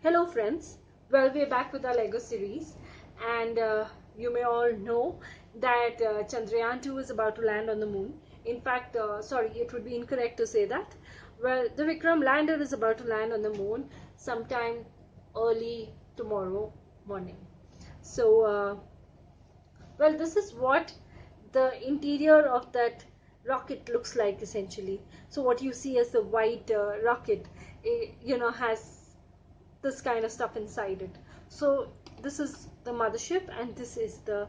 Hello friends, well we're back with our Lego series, and you may all know that Chandrayaan 2 is about to land on the moon. In fact, sorry, it would be incorrect to say that. Well, the Vikram lander is about to land on the moon sometime early tomorrow morning. So, well, this is what the interior of that rocket looks like essentially. So what you see as the white rocket, has this kind of stuff inside it. So this is the mothership, and this is the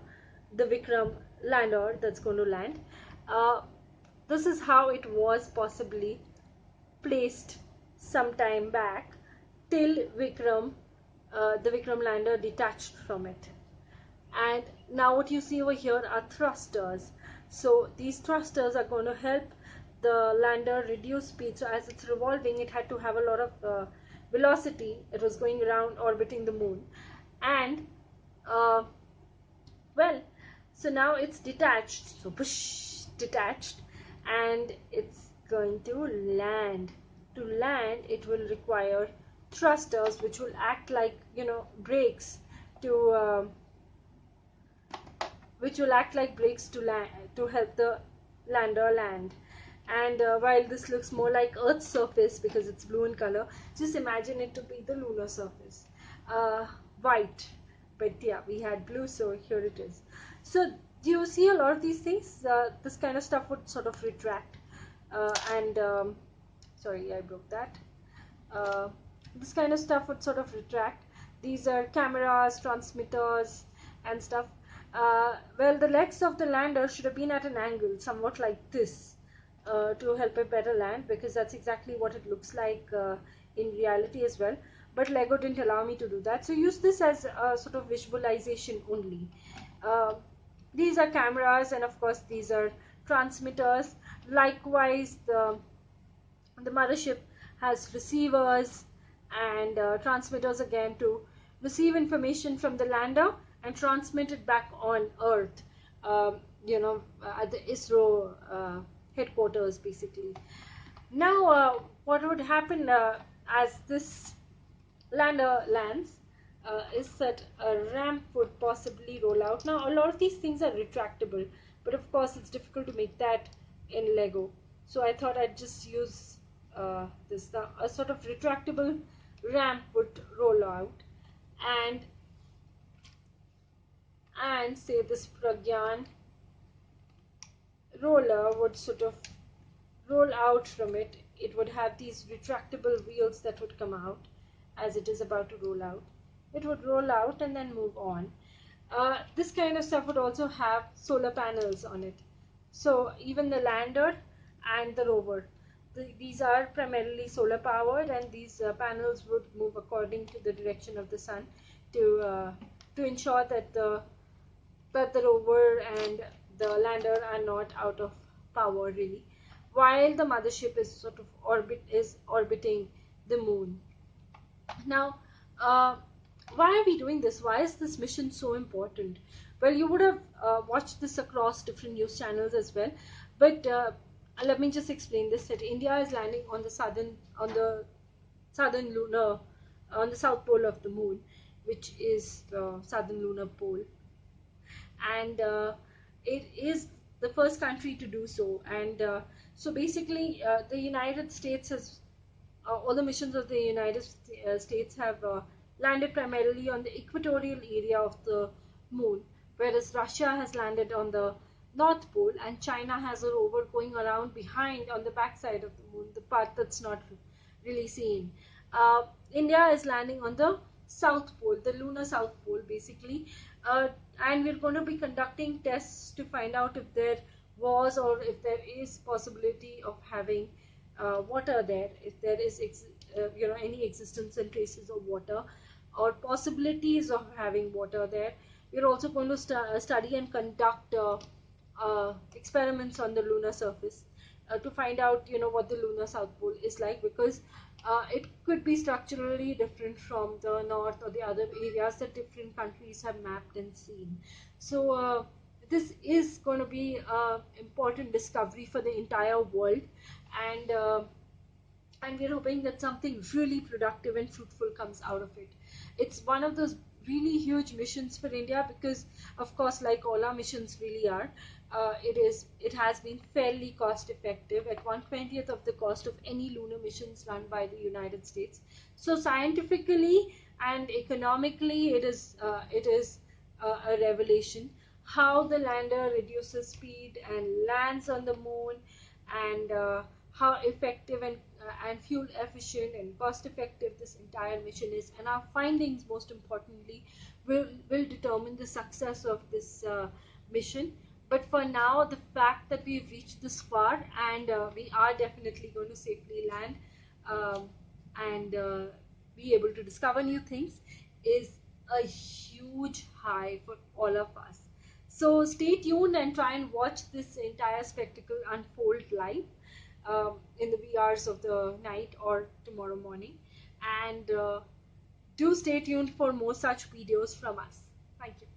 Vikram lander that's going to land. Uh, this is how it was possibly placed some time back till the Vikram lander detached from it. And now what you see over here are thrusters. So these thrusters are going to help the lander reduce speed. So as it's revolving, it had to have a lot of velocity. It was going around orbiting the moon, and uh, well, so now it's detached. So push, detached, and it's going to land. To land, it will require thrusters, which will act like brakes to to land, to help the lander land. And while this looks more like Earth's surface because it's blue in color, just imagine it to be the lunar surface, white. But yeah, we had blue, so here it is. So do you see a lot of these things? This kind of stuff would sort of retract, and sorry, I broke that. Uh, this kind of stuff would sort of retract. These are cameras, transmitters, and stuff. Well, the legs of the lander should have been at an angle, somewhat like this, to help it better land, because that's exactly what it looks like in reality as well. But Lego didn't allow me to do that, so use this as a sort of visualization only. Uh, these are cameras, and of course these are transmitters. Likewise, the mothership has receivers and transmitters again to receive information from the lander and transmit it back on Earth, at the ISRO headquarters basically. Now, what would happen as this lander lands is that a ramp would possibly roll out. Now, a lot of these things are retractable, but of course it's difficult to make that in Lego. So I thought I'd just use this. Now, a sort of retractable ramp would roll out, and say this Pragyan roller would sort of roll out from it. It would have these retractable wheels that would come out as it is about to roll out. It would roll out and then move on. This kind of stuff would also have solar panels on it. So even the lander and the rover, these are primarily solar powered, and these panels would move according to the direction of the sun to ensure that the rover and the lander are not out of power really, while the mothership is sort of orbiting the moon. Now, why are we doing this? Why is this mission so important? Well, you would have watched this across different news channels as well, but let me just explain this. That India is landing on the southern lunar, on the south pole of the moon, which is the southern lunar pole, and it is the first country to do so. And so basically, the United States has all the missions of the United States have landed primarily on the equatorial area of the moon, whereas Russia has landed on the North Pole, and China has a rover going around behind on the backside of the moon, the part that's not really seen. India is landing on the South Pole, the lunar South Pole basically, and we're going to be conducting tests to find out if there was or if there is possibility of having water there, if there is any existence and traces of water or possibilities of having water there. We're also going to study and conduct experiments on the lunar surface to find out what the lunar south pole is like, because it could be structurally different from the north or the other areas that different countries have mapped and seen. So this is going to be an important discovery for the entire world, and and we're hoping that something really productive and fruitful comes out of it. It's one of those really huge missions for India because, of course, like all our missions really are, it has been fairly cost effective at 1/20th of the cost of any lunar missions run by the United States. So scientifically and economically, it is a revelation how the lander reduces speed and lands on the moon, and how effective and fuel efficient and cost effective this entire mission is. And our findings, most importantly, will determine the success of this mission. But for now, the fact that we've reached this far, and we are definitely going to safely land, um, and be able to discover new things, is a huge high for all of us. So stay tuned and try and watch this entire spectacle unfold live, in the wee hours of the night or tomorrow morning. And do stay tuned for more such videos from us. Thank you.